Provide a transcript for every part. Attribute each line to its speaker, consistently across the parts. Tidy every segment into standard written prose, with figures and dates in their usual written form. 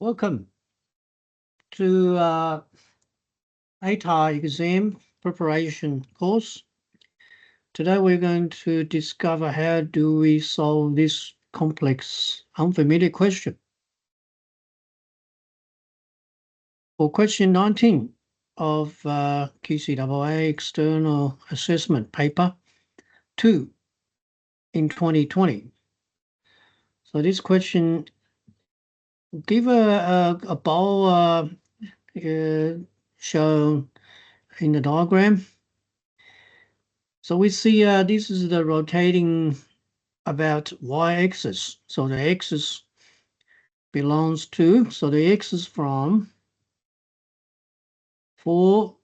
Speaker 1: Welcome to ATAR exam preparation course. Today we're going to discover how do we solve this complex unfamiliar question. For question 19 of QCAA External Assessment Paper 2 in 2020. So this question, give a bowl shown in the diagram. So we see this is the rotating about y-axis. So the axis belongs to, so the axis from 4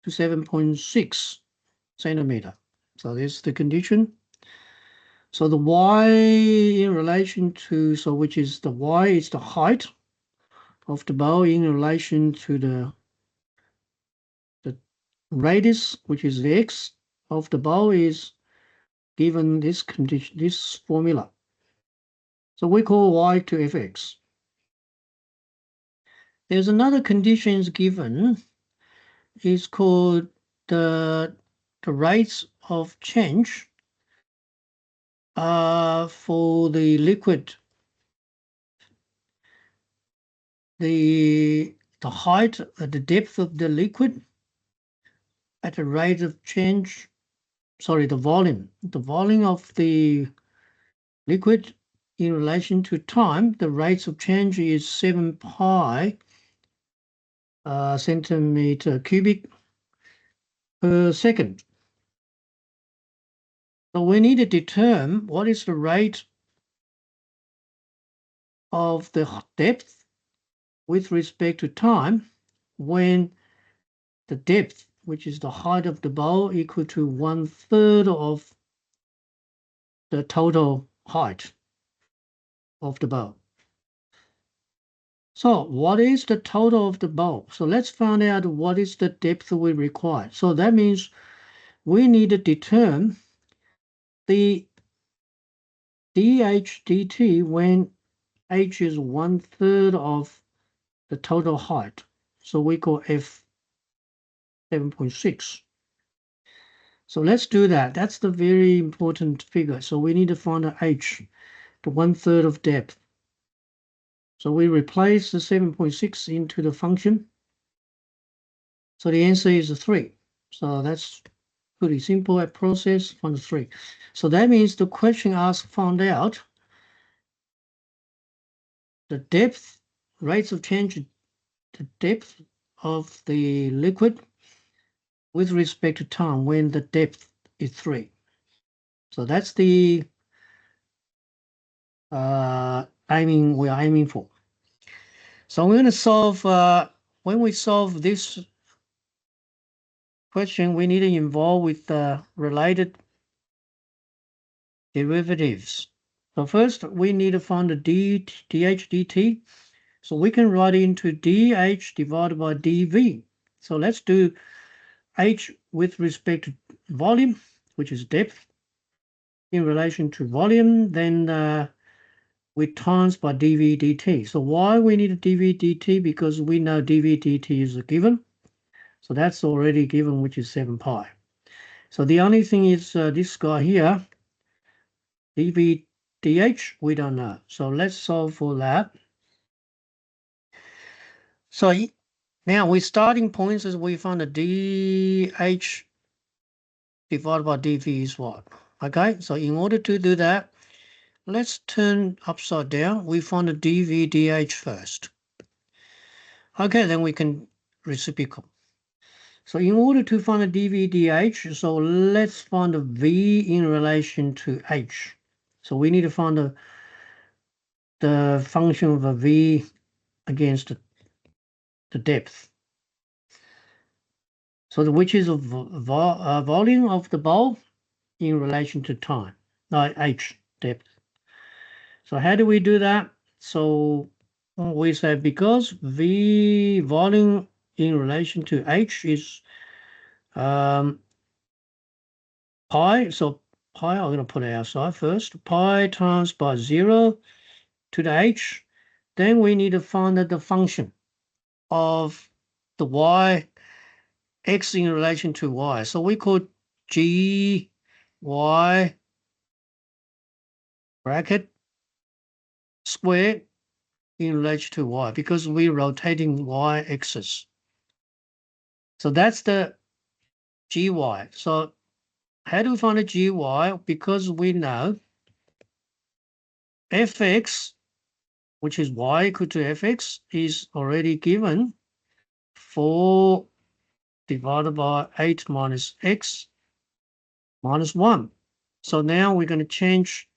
Speaker 1: to 7.6 centimeter. So this is the condition. So the y in relation to, so which is the y is the height of the bow in relation to the radius, which is the x of the bow, is given this condition, this formula. So we call y to fx. There's another condition given, is called the rates of change for the liquid. The height, the depth of the liquid at a rate of change, sorry, the volume of the liquid in relation to time, the rates of change is 7 pi centimeter cubic per second. So we need to determine what is the rate of the depth with respect to time when the depth, which is the height of the bowl, equal to 1/3 of the total height of the bowl. So what is the total of the bowl? So let's find out what is the depth we require. So that means we need to determine the dH dt when h is 1/3 of the total height. So we call f 7.6. So let's do that. That's the very important figure. So we need to find the h, the 1/3 of depth. So we replace the 7.6 into the function. So the answer is 3. So that's pretty simple at process, find 3. So that means the question asks, found out the depth, rates of change, the depth of the liquid with respect to time when the depth is 3. So that's the we are aiming for. So we're going to solve, when we solve this question, we need to involve with the related derivatives. So first, we need to find the dH dt. So we can write into dH divided by dV. So let's do h with respect to volume, which is depth, in relation to volume, then we times by dV dt. So why we need a dV dt? Because we know dV dt is a given. So that's already given, which is 7 pi. So the only thing is this guy here, dV dH, we don't know. So let's solve for that. So now we're starting points as we find a dH divided by dV is what? Okay, so in order to do that, let's turn upside down. We find a dV dH first. Okay, then we can reciprocal. So in order to find a dV dH, so let's find a V in relation to H. So we need to find the function of a V against the depth. So which is a volume of the bowl in relation to time, H, depth. So how do we do that? So we say because V volume in relation to H is pi, so pi, I'm going to put it outside first, pi times by 0 to the H, Then we need to find the function of the y, x in relation to y. So we call g y bracket square in relation to y because we're rotating y axis. So that's the gy. So how do we find a gy? Because we know fx, which is y equal to fx, is already given 4 divided by 8 minus x minus 1. So now we're going to change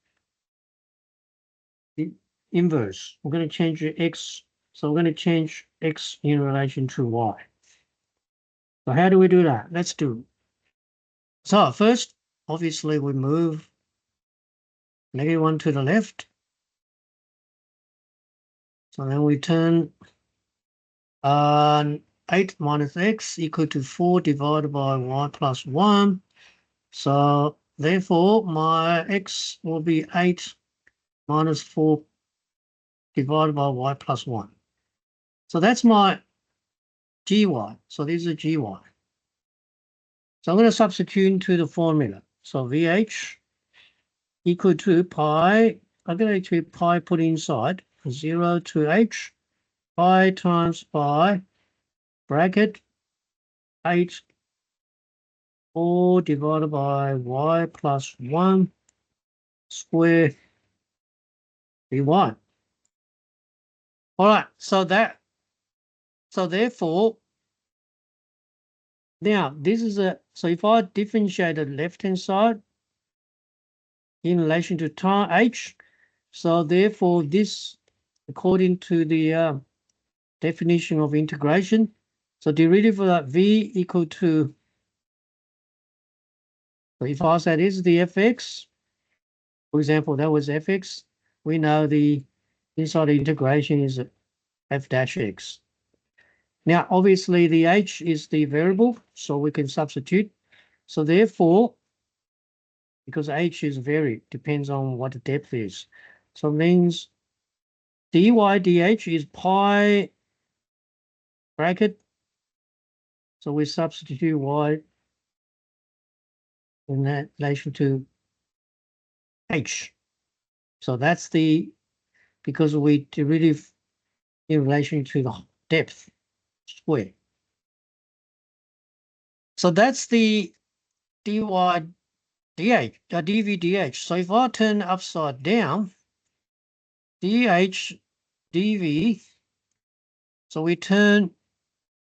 Speaker 1: the inverse. We're going to change the x. So we're going to change x in relation to y. So how do we do that? Let's do it. So first, obviously, we move -1 to the left. So then we turn 8 minus x equal to 4 divided by y plus 1. So therefore, my x will be 8 minus 4 divided by y plus 1. So that's my gy. So this is gy. So I'm going to substitute into the formula. So VH equal to pi. I'm going to actually pi put inside 0 to h pi times pi bracket 8 4 divided by y plus 1 square dy. All right, so therefore, now this is so if I differentiate the left-hand side in relation to time h, so therefore this, according to the definition of integration, so derivative of that v equal to, so if I say this is the fx, for example, that was fx, we know the inside the integration is f dash x. Now, obviously, the h is the variable, so we can substitute. So therefore, because h is varied, depends on what the depth is. So it means dy dh is pi bracket. So we substitute y in that relation to h. So that's because we derivative in relation to the depth square. So that's the dy dh, dv dh. So if I turn upside down, dh dv, so we turn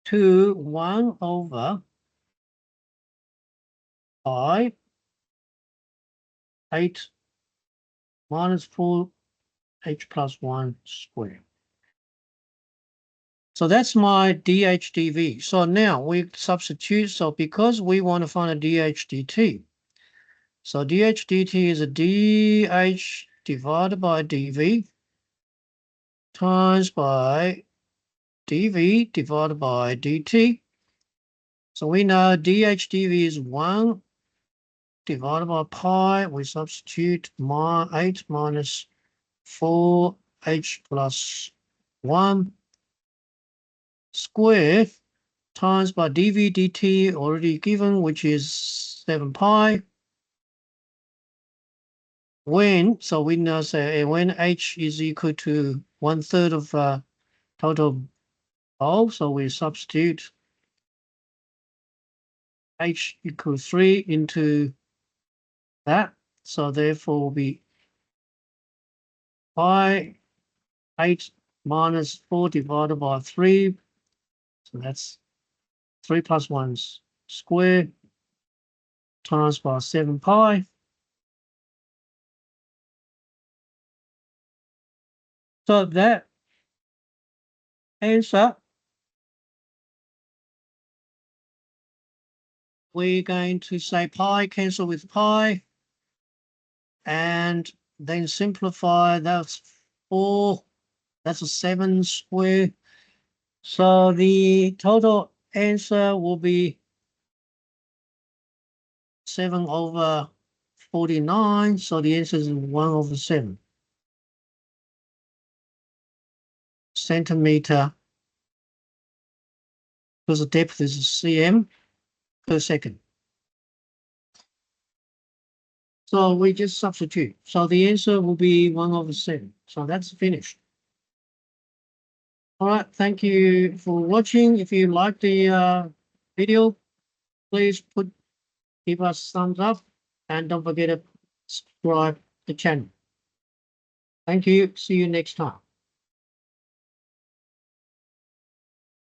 Speaker 1: to 1 over pi 8 minus 4 h plus 1 squared. So that's my dh dv. So now we substitute. So because we want to find a dh dt, so dh dt is a dh divided by dv times by dv divided by dt. So we know dh dv is 1 divided by pi. We substitute 8 minus 4h plus 1 square times by dv dt already given, which is 7 pi. So we now say when h is equal to 1/3 of total whole, so we substitute h equals 3 into that. So therefore will be pi 8 minus 4 divided by 3. So that's 3 plus 1 square times by 7 pi. So that answer, we're going to say pi cancel with pi and then simplify. That's 4. That's a 7 square. So the total answer will be 7 over 49. So the answer is 1 over 7. centimeter, because the depth is cm per second. So we just substitute. So the answer will be 1/7. So that's finished. All right. Thank you for watching. If you like the video, please give us thumbs up and don't forget to subscribe the channel. Thank you. See you next time.